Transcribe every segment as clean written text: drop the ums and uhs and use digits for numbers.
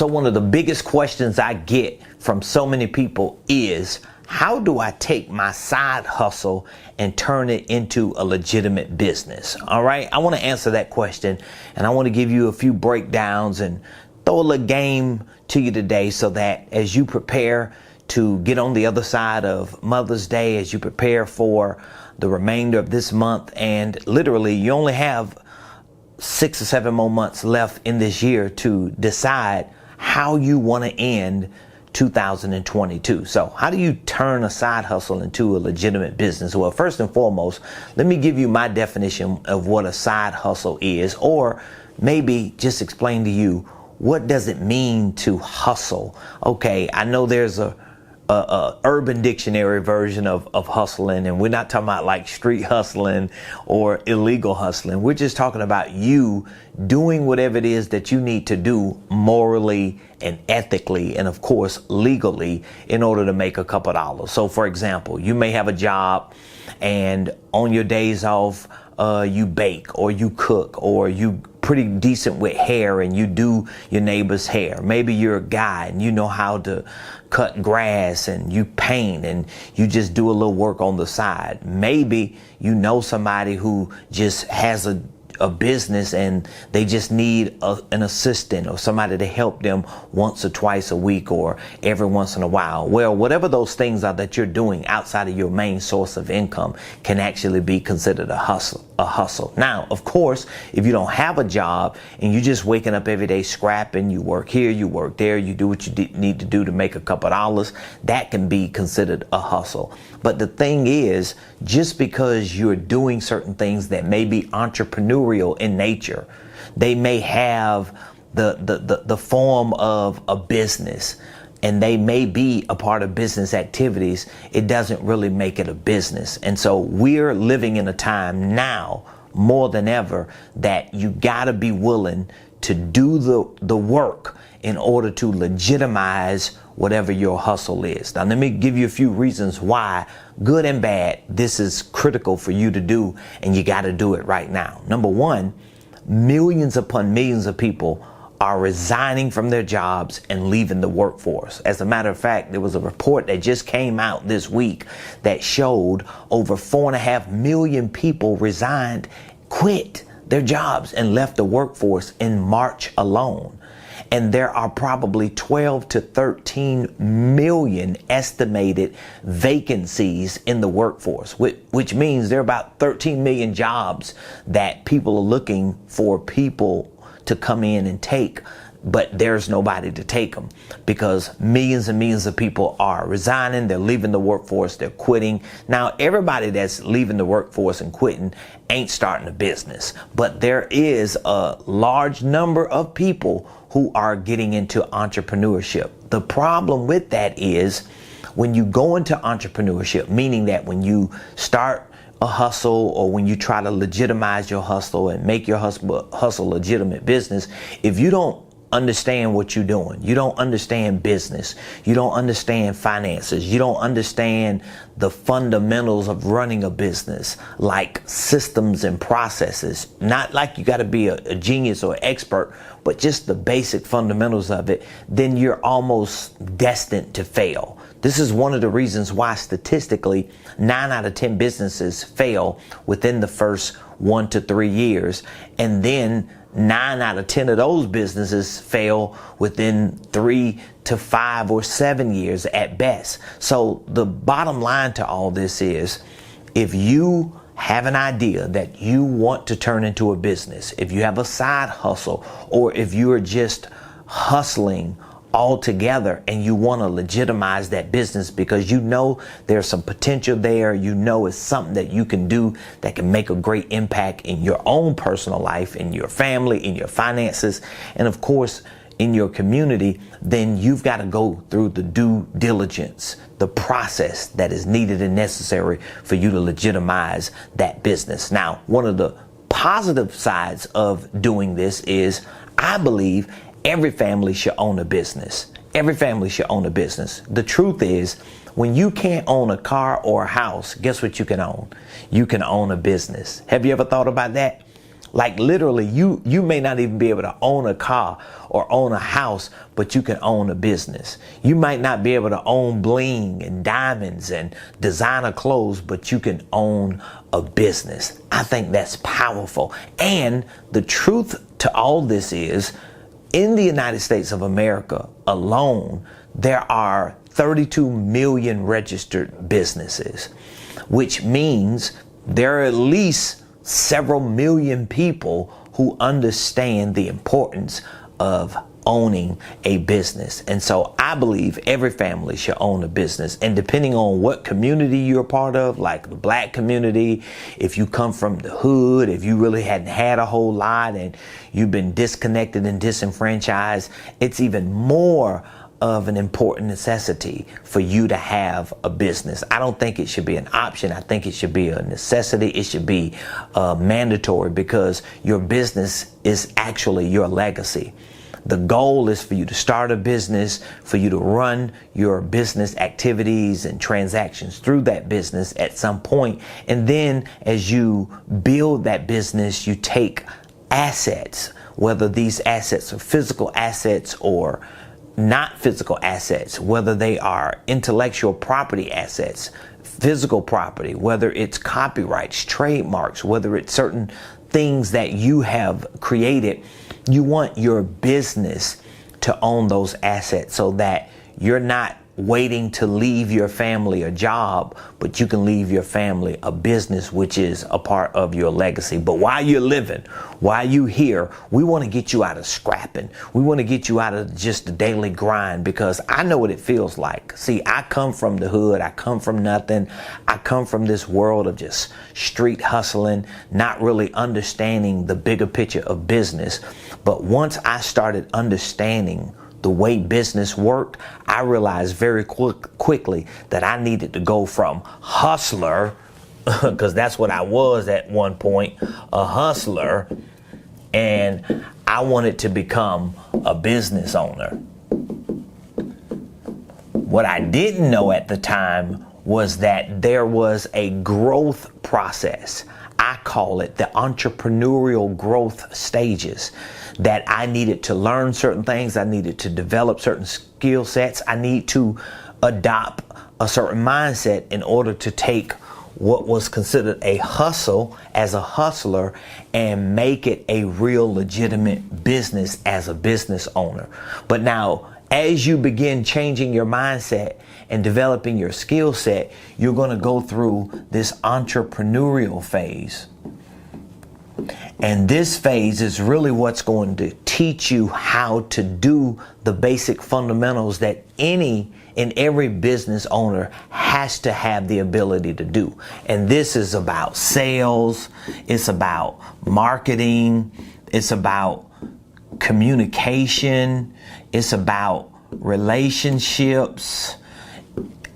So one of the biggest questions I get from so many people is, how do I take my side hustle and turn it into a legitimate business? All right, I want to answer that question, and I want to give you a few breakdowns and throw a little game to you today so that as you prepare to get on the other side of Mother's Day, as you prepare for the remainder of this month, and literally you only have 6 or 7 more months left in this year to decide how you want to end 2022. So how do you turn a side hustle into a legitimate business? Well, first and foremost, let me give you my definition of what a side hustle is, or maybe just explain to you, what does it mean to hustle? Okay, I know there's a urban dictionary version of hustling, and we're not talking about like street hustling or illegal hustling. We're just talking about you doing whatever it is that you need to do morally and ethically, and of course legally, in order to make a couple dollars. So for example, you may have a job, and on your days off, you bake or you cook, or you pretty decent with hair and you do your neighbor's hair. Maybe you're a guy and you know how to cut grass, and you paint, and you just do a little work on the side. Maybe you know somebody who just has a business and they just need an assistant or somebody to help them once or twice a week or every once in a while. Well, whatever those things are that you're doing outside of your main source of income can actually be considered a hustle. Now, of course, if you don't have a job and you're just waking up every day scrapping, you work here, you work there, you do what you need to do to make a couple dollars, that can be considered a hustle. But the thing is, just because you're doing certain things that may be entrepreneurial in nature, they may have the form of a business, and they may be a part of business activities, it doesn't really make it a business. And so we're living in a time now more than ever that you gotta be willing to do the work in order to legitimize whatever your hustle is. Now, let me give you a few reasons why, good and bad, this is critical for you to do, and you got to do it right now. Number one, millions upon millions of people are resigning from their jobs and leaving the workforce. As a matter of fact, there was a report that just came out this week that showed over 4.5 million people resigned, quit their jobs, and left the workforce in March alone. And there are probably 12 to 13 million estimated vacancies in the workforce, which means there are about 13 million jobs that people are looking for people to come in and take, but there's nobody to take them because millions and millions of people are resigning, they're leaving the workforce, they're quitting. Now, everybody that's leaving the workforce and quitting ain't starting a business, but there is a large number of people who are getting into entrepreneurship. The problem with that is when you go into entrepreneurship, meaning that when you start a hustle or when you try to legitimize your hustle and make your hustle legitimate business, if you don't understand what you're doing, you don't understand business, you don't understand finances, you don't understand the fundamentals of running a business, like systems and processes, not like you got to be a genius or expert, but just the basic fundamentals of it, then you're almost destined to fail. This is one of the reasons why statistically 9 out of 10 businesses fail within the first 1 to 3 years, and then 9 out of 10 of those businesses fail within 3 to 5 or 7 years at best. So the bottom line to all this is, if you have an idea that you want to turn into a business, if you have a side hustle, or if you are just hustling altogether and you want to legitimize that business because you know there's some potential there, you know it's something that you can do that can make a great impact in your own personal life, in your family, in your finances, and of course in your community, then you've got to go through the due diligence, the process that is needed and necessary for you to legitimize that business. Now, one of the positive sides of doing this is, I believe every family should own a business. Every family should own a business. The truth is, when you can't own a car or a house, guess what you can own? You can own a business. Have you ever thought about that? Like literally, you may not even be able to own a car or own a house, but you can own a business. You might not be able to own bling and diamonds and designer clothes, but you can own a business. I think that's powerful. And the truth to all this is, in the United States of America alone, there are 32 million registered businesses, which means there are at least several million people who understand the importance of owning a business. And so I believe every family should own a business. And depending on what community you're a part of, like the Black community, if you come from the hood, if you really hadn't had a whole lot and you've been disconnected and disenfranchised, it's even more of an important necessity for you to have a business. I don't think it should be an option. I think it should be a necessity. It should be mandatory, because your business is actually your legacy. The goal is for you to start a business, for you to run your business activities and transactions through that business at some point. And then as you build that business, you take assets, whether these assets are physical assets or not physical assets, whether they are intellectual property assets, physical property, whether it's copyrights, trademarks, whether it's certain things that you have created. You want your business to own those assets so that you're not waiting to leave your family a job, but you can leave your family a business, which is a part of your legacy. But while you're living, while you're here, we want to get you out of scrapping. We want to get you out of just the daily grind, because I know what it feels like. See, I come from the hood. I come from nothing. I come from this world of just street hustling, not really understanding the bigger picture of business. But once I started understanding the way business worked, I realized very quickly that I needed to go from hustler, because that's what I was at one point, a hustler, and I wanted to become a business owner. What I didn't know at the time was that there was a growth process. I call it the entrepreneurial growth stages, that I needed to learn certain things. I needed to develop certain skill sets. I need to adopt a certain mindset in order to take what was considered a hustle as a hustler and make it a real legitimate business as a business owner. But now, as you begin changing your mindset and developing your skill set, you're going to go through this entrepreneurial phase. And this phase is really what's going to teach you how to do the basic fundamentals that any and every business owner has to have the ability to do. And this is about sales, it's about marketing, it's about communication, it's about relationships.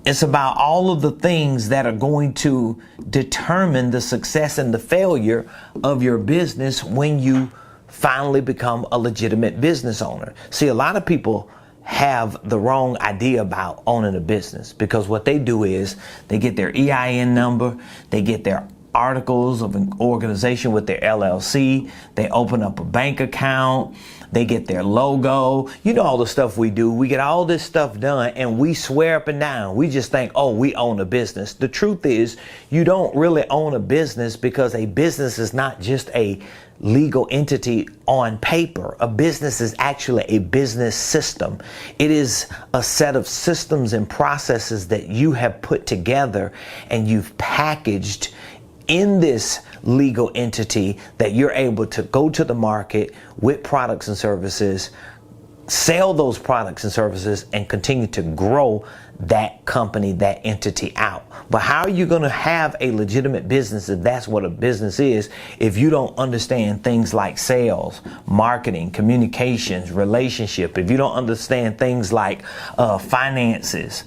It's about all of the things that are going to determine the success and the failure of your business when you finally become a legitimate business owner. See, a lot of people have the wrong idea about owning a business, because what they do is they get their EIN number, they get their articles of an organization with their LLC, they open up a bank account, they get their logo, you know, all the stuff we do. We get all this stuff done and we swear up and down. We just think, oh, we own a business. The truth is, you don't really own a business, because a business is not just a legal entity on paper. A business is actually a business system. It is a set of systems and processes that you have put together and you've packaged in this legal entity that you're able to go to the market with products and services, sell those products and services, and continue to grow that company, that entity out. But how are you going to have a legitimate business, if that's what a business is, if you don't understand things like sales, marketing, communications, relationship, if you don't understand things like finances,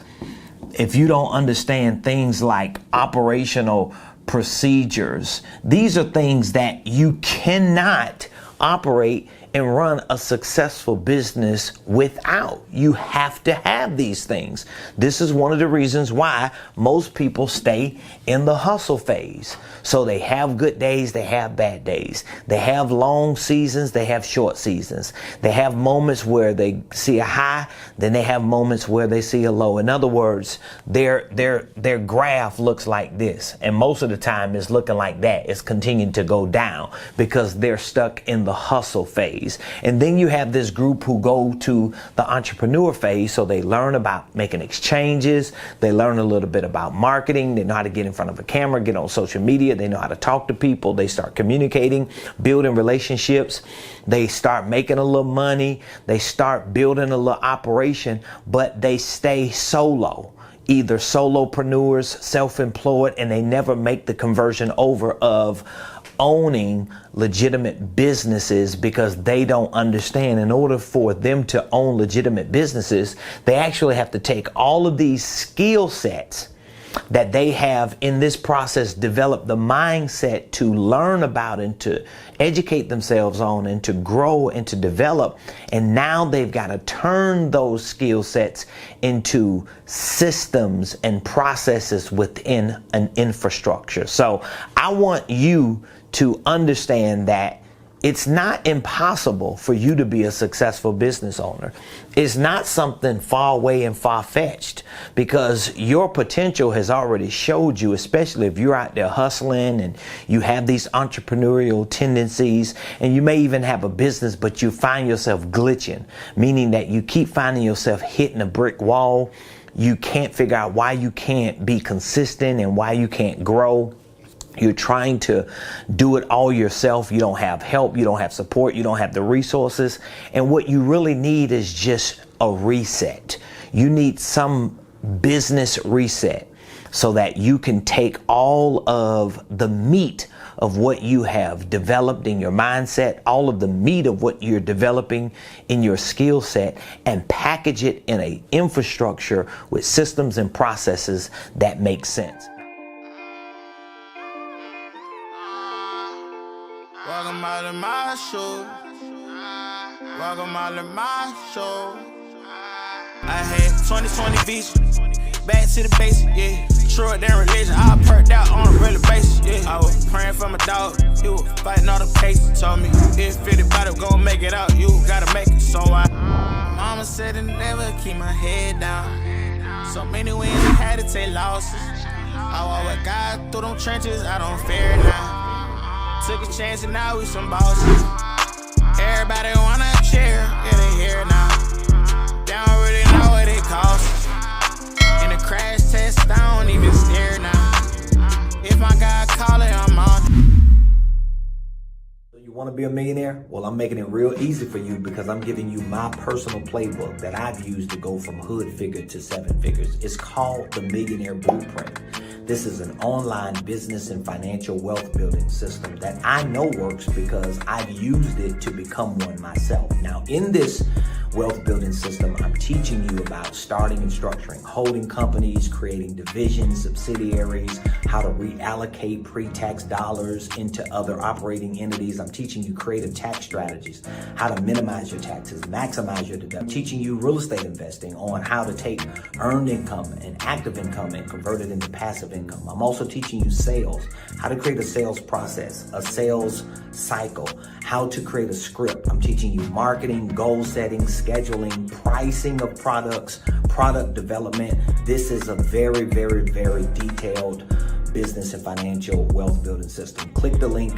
if you don't understand things like operational procedures? These are things that you cannot operate and run a successful business without. You have to have these things. This is one of the reasons why most people stay in the hustle phase. So they have good days, they have bad days. They have long seasons, they have short seasons. They have moments where they see a high, then they have moments where they see a low. In other words, their graph looks like this, and most of the time it's looking like that. It's continuing to go down because they're stuck in the hustle phase. And then you have this group who go to the entrepreneur phase, so they learn about making exchanges, they learn a little bit about marketing, they know how to get in front of a camera, get on social media, they know how to talk to people, they start communicating, building relationships, they start making a little money, they start building a little operation, but they stay solo. Either solopreneurs, self-employed, and they never make the conversion over of owning legitimate businesses because they don't understand in order for them to own legitimate businesses, they actually have to take all of these skill sets that they have in this process, develop the mindset to learn about and to educate themselves on and to grow and to develop. And now they've got to turn those skill sets into systems and processes within an infrastructure. So I want you to understand that it's not impossible for you to be a successful business owner. It's not something far away and far-fetched, because your potential has already showed you, especially if you're out there hustling and you have these entrepreneurial tendencies, and you may even have a business, but you find yourself glitching, meaning that you keep finding yourself hitting a brick wall. You can't figure out why you can't be consistent and why you can't grow. You're trying to do it all yourself. You don't have help. You don't have support. You don't have the resources. And what you really need is just a reset. You need some business reset so that you can take all of the meat of what you have developed in your mindset, all of the meat of what you're developing in your skill set, and package it in an infrastructure with systems and processes that make sense. Welcome out of my show. Welcome out of my show. I had 2020 vision. Back to the basics, yeah. True than religion. I perked out on a regular basis, yeah. I was praying for my dog. He was fighting all the cases. Told me if anybody gon' make it out, you gotta make it. So mama said to never keep my head down. So many wins, I had to take losses. I walk with God through them trenches. I don't fear now. Took a chance and now we some bosses. Everybody wanna cheer, yeah, they here now. They don't really know what it costs. In the crash test, I don't even stare now. If my God call it, I'm on. You want to be a millionaire? Well, I'm making it real easy for you because I'm giving you my personal playbook that I've used to go from hood figure to seven figures. It's called the Millionaire Blueprint. This is an online business and financial wealth building system that I know works because I've used it to become one myself. Now, in this wealth building system, I'm teaching you about starting and structuring holding companies, creating divisions, subsidiaries, how to reallocate pre-tax dollars into other operating entities. I'm teaching you creative tax strategies, how to minimize your taxes, maximize your deductions. I'm teaching you real estate investing on how to take earned income and active income and convert it into passive income. I'm also teaching you sales, how to create a sales process, a sales cycle, how to create a script. I'm teaching you marketing, goal setting, scheduling, pricing of products, product development. This is a very, very, very detailed business and financial wealth building system. Click the link